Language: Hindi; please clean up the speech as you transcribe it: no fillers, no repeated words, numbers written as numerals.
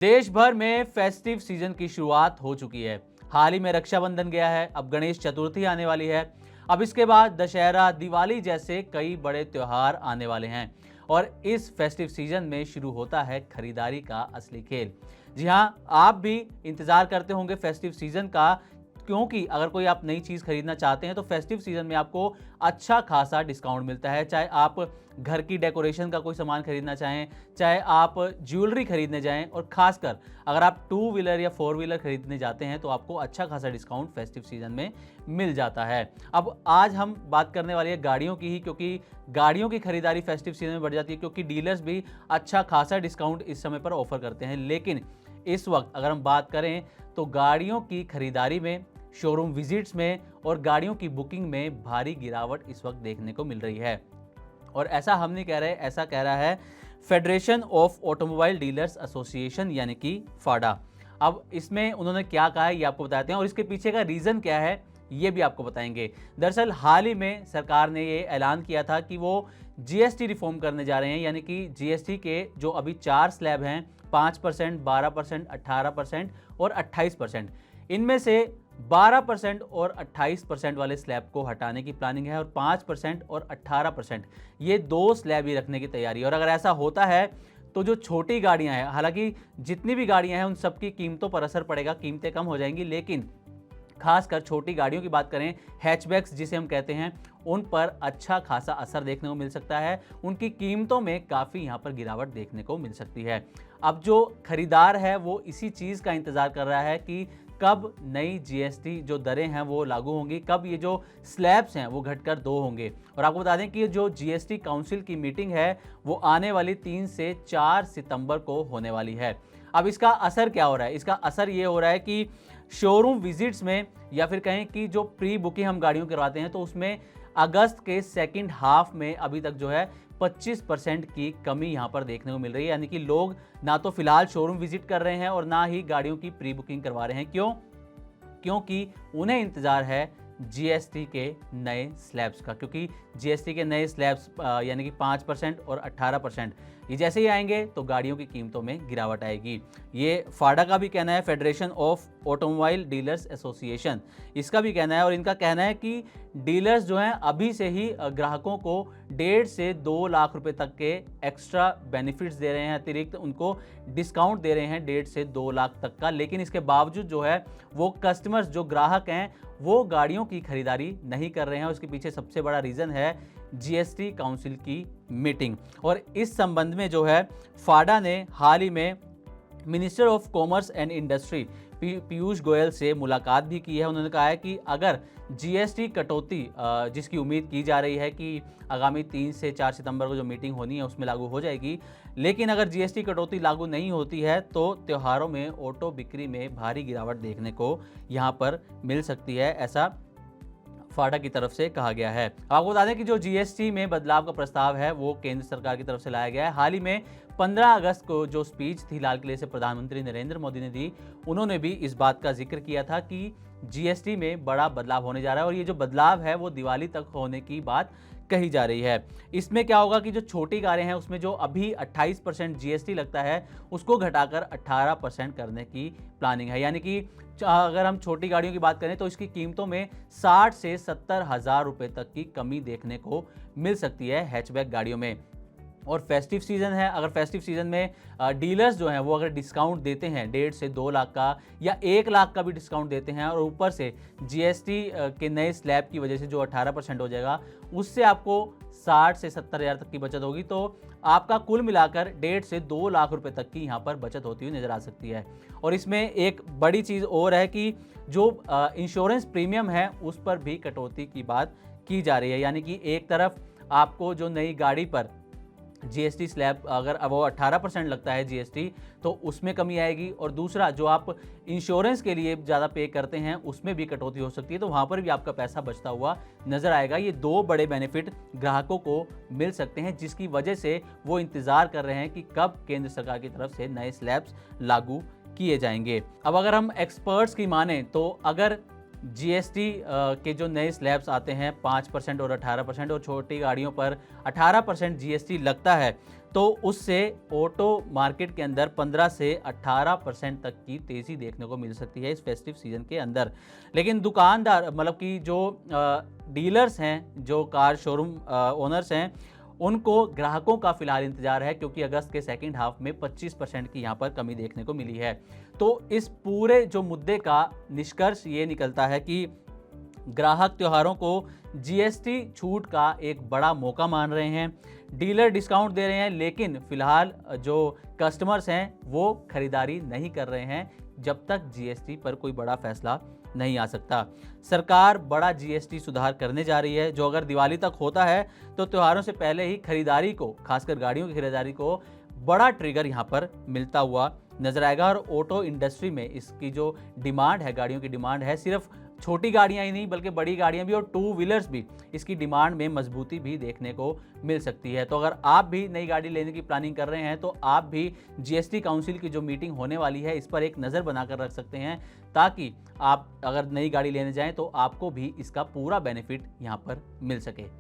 देश भर में फेस्टिव सीजन की शुरुआत हो चुकी है। हाल ही में रक्षाबंधन गया है, अब गणेश चतुर्थी आने वाली है। अब इसके बाद दशहरा, दिवाली जैसे कई बड़े त्योहार आने वाले हैं और इस फेस्टिव सीजन में शुरू होता है खरीदारी का असली खेल। जी हाँ, आप भी इंतजार करते होंगे फेस्टिव सीजन का, क्योंकि अगर कोई आप नई चीज़ खरीदना चाहते हैं तो फेस्टिव सीजन में आपको अच्छा खासा डिस्काउंट मिलता है। चाहे आप घर की डेकोरेशन का कोई सामान खरीदना चाहें, चाहे आप ज्वेलरी खरीदने जाएं, और खासकर अगर आप टू व्हीलर या फोर व्हीलर खरीदने जाते हैं तो आपको अच्छा खासा डिस्काउंट फेस्टिव सीजन में मिल जाता है। अब आज हम बात करने वाली है गाड़ियों की ही, क्योंकि गाड़ियों की खरीदारी फेस्टिव सीजन में बढ़ जाती है, क्योंकि डीलर्स भी अच्छा खासा डिस्काउंट इस समय पर ऑफर करते हैं। लेकिन इस वक्त अगर हम बात करें तो गाड़ियों की खरीदारी में, शोरूम विजिट्स में और गाड़ियों की बुकिंग में भारी गिरावट इस वक्त देखने को मिल रही है। और ऐसा हम नहीं कह रहे, ऐसा कह रहा है federation of automobile dealers association यानी कि फाडा। अब इसमें उन्होंने क्या कहा है ये आपको बताते हैं, और इसके पीछे का रीज़न क्या है ये भी आपको बताएंगे। दरअसल हाल ही में सरकार ने ये ऐलान किया था कि वो जीएसटी रिफॉर्म करने जा रहे हैं, यानी कि जीएसटी के जो अभी 4 स्लैब हैं, 5%, 12%, 18% और 28%, इनमें से 12% और 28% वाले स्लैब को हटाने की प्लानिंग है, और 5% और 18% ये दो स्लैब ही रखने की तैयारी है। और अगर ऐसा होता है तो जो छोटी गाड़ियां हैं, हालांकि जितनी भी गाड़ियां हैं उन सबकी कीमतों पर असर पड़ेगा, कीमतें कम हो जाएंगी, लेकिन खासकर छोटी गाड़ियों की बात करें, हैचबैक्स जिसे हम कहते हैं, उन पर अच्छा खासा असर देखने को मिल सकता है। उनकी कीमतों में काफ़ी यहाँ पर गिरावट देखने को मिल सकती है। अब जो खरीदार है वो इसी चीज़ का इंतज़ार कर रहा है कि कब नई जीएसटी जो दरें हैं वो लागू होंगी, कब ये जो स्लैब्स हैं वो घटकर 2 होंगे। और आपको बता दें कि जो जीएसटी काउंसिल की मीटिंग है वो आने वाली 3 से 4 सितंबर को होने वाली है। अब इसका असर क्या हो रहा है? इसका असर ये हो रहा है कि शोरूम विजिट्स में, या फिर कहें कि जो प्री बुकिंग हम गाड़ियों करवाते हैं तो उसमें अगस्त के सेकंड हाफ में अभी तक जो है 25% की कमी यहाँ पर देखने को मिल रही है। यानी कि लोग ना तो फिलहाल शोरूम विजिट कर रहे हैं और ना ही गाड़ियों की प्री बुकिंग करवा रहे हैं। क्यों? क्योंकि उन्हें इंतज़ार है जीएसटी के नए स्लैब्स का, क्योंकि जीएसटी के नए स्लैब्स यानी कि 5% और 18%, ये जैसे ही आएंगे तो गाड़ियों की कीमतों में गिरावट आएगी। ये फाडा का भी कहना है, federation of automobile dealers association, इसका भी कहना है। और इनका कहना है कि डीलर्स जो हैं अभी से ही ग्राहकों को 1.5 से 2 लाख रुपए तक के एक्स्ट्रा बेनिफिट्स दे रहे हैं, अतिरिक्त उनको डिस्काउंट दे रहे हैं 1.5 से 2 लाख तक का। लेकिन इसके बावजूद जो है वो कस्टमर्स, जो ग्राहक हैं, वो गाड़ियों की खरीदारी नहीं कर रहे हैं। उसके पीछे सबसे बड़ा रीज़न है जीएसटी काउंसिल की मीटिंग। और इस संबंध में जो है फाडा ने हाल ही में minister of commerce and industry Piyush Goyal से मुलाकात भी की है। उन्होंने कहा है कि अगर जीएसटी कटौती, जिसकी उम्मीद की जा रही है कि आगामी 3 से 4 सितंबर को जो मीटिंग होनी है उसमें लागू हो जाएगी, लेकिन अगर जीएसटी कटौती लागू नहीं होती है तो त्योहारों में ऑटो बिक्री में भारी गिरावट देखने को यहाँ पर मिल सकती है, ऐसा फाडा की तरफ से कहा गया है। आपको बता दें कि जो जीएसटी में बदलाव का प्रस्ताव है वो केंद्र सरकार की तरफ से लाया गया है। हाल ही में 15 अगस्त को जो स्पीच थी लाल किले से प्रधानमंत्री नरेंद्र मोदी ने दी, उन्होंने भी इस बात का जिक्र किया था कि जीएसटी में बड़ा बदलाव होने जा रहा है, और ये जो बदलाव है वो दिवाली तक होने की बात कही जा रही है। इसमें क्या होगा कि जो छोटी कारें हैं उसमें जो अभी 28% जीएसटी लगता है उसको घटाकर 18% करने की प्लानिंग है। यानी कि अगर हम छोटी गाड़ियों की बात करें तो इसकी कीमतों में 60 से 70 हज़ार रुपये तक की कमी देखने को मिल सकती है हैचबैक गाड़ियों में। और फेस्टिव सीज़न है, अगर फेस्टिव सीज़न में डीलर्स जो हैं वो अगर डिस्काउंट देते हैं 1.5 से 2 लाख का या 1 लाख का भी डिस्काउंट देते हैं, और ऊपर से जीएसटी के नए स्लैब की वजह से जो 18% हो जाएगा, उससे आपको 60 से 70 हज़ार तक की बचत होगी, तो आपका कुल मिलाकर 1.5 से 2 लाख रुपए तक की यहाँ पर बचत होती हुई नज़र आ सकती है। और इसमें एक बड़ी चीज़ और है कि जो इंश्योरेंस प्रीमियम है उस पर भी कटौती की बात की जा रही है। यानी कि एक तरफ आपको जो नई गाड़ी पर जीएसटी स्लैब अगर वो 18% लगता है जीएसटी, तो उसमें कमी आएगी, और दूसरा जो आप इंश्योरेंस के लिए ज़्यादा पे करते हैं उसमें भी कटौती हो सकती है, तो वहाँ पर भी आपका पैसा बचता हुआ नज़र आएगा। ये दो बड़े बेनिफिट ग्राहकों को मिल सकते हैं, जिसकी वजह से वो इंतज़ार कर रहे हैं कि कब केंद्र सरकार की तरफ से नए स्लैब्स लागू किए जाएंगे। अब अगर हम एक्सपर्ट्स की माने तो अगर जीएसटी के जो नए स्लैब्स आते हैं 5% और 18%, और छोटी गाड़ियों पर 18% जीएसटी लगता है, तो उससे ऑटो मार्केट के अंदर 15 से 18% तक की तेज़ी देखने को मिल सकती है इस फेस्टिव सीजन के अंदर। लेकिन दुकानदार मतलब कि जो डीलर्स हैं, जो कार शोरूम ओनर्स हैं, उनको ग्राहकों का फिलहाल इंतजार है, क्योंकि अगस्त के सेकंड हाफ में 25% की यहाँ पर कमी देखने को मिली है। तो इस पूरे जो मुद्दे का निष्कर्ष ये निकलता है कि ग्राहक त्योहारों को जीएसटी छूट का एक बड़ा मौका मान रहे हैं। डीलर डिस्काउंट दे रहे हैं, लेकिन फिलहाल जो कस्टमर्स हैं वो खरीदारी नहीं कर रहे हैं जब तक जीएसटी पर कोई बड़ा फैसला नहीं आ सकता। सरकार बड़ा जीएसटी सुधार करने जा रही है, जो अगर दिवाली तक होता है तो त्योहारों से पहले ही खरीदारी को, खासकर गाड़ियों की खरीदारी को बड़ा ट्रिगर यहाँ पर मिलता हुआ नजर आएगा। और ऑटो इंडस्ट्री में इसकी जो डिमांड है, गाड़ियों की डिमांड है, सिर्फ छोटी गाड़ियां ही नहीं बल्कि बड़ी गाड़ियां भी और टू व्हीलर्स भी, इसकी डिमांड में मजबूती भी देखने को मिल सकती है। तो अगर आप भी नई गाड़ी लेने की प्लानिंग कर रहे हैं तो आप भी जीएसटी काउंसिल की जो मीटिंग होने वाली है इस पर एक नज़र बनाकर रख सकते हैं, ताकि आप अगर नई गाड़ी लेने जाएं तो आपको भी इसका पूरा बेनिफिट यहां पर मिल सके।